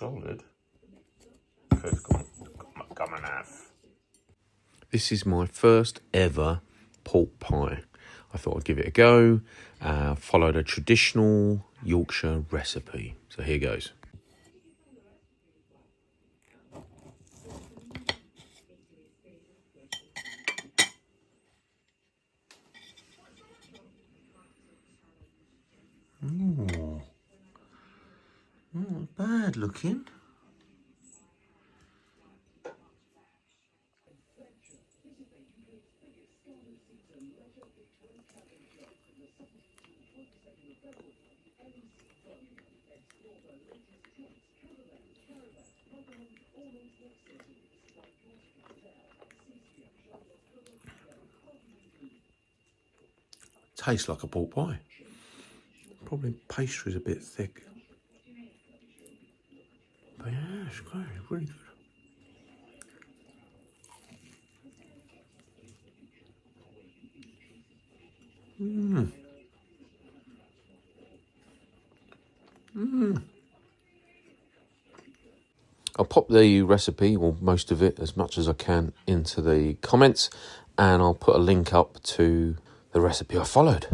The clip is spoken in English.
solid. Got my knife. This is my first ever pork pie. I thought I'd give it a go. Followed a traditional Yorkshire recipe. So here goes. Ooh. Not bad looking. Tastes like a pork pie. Probably pastry's a bit thick. But yeah, it's great, really good. I'll pop the recipe, or most of it, as much as I can, into the comments, and I'll put a link up to the recipe I followed.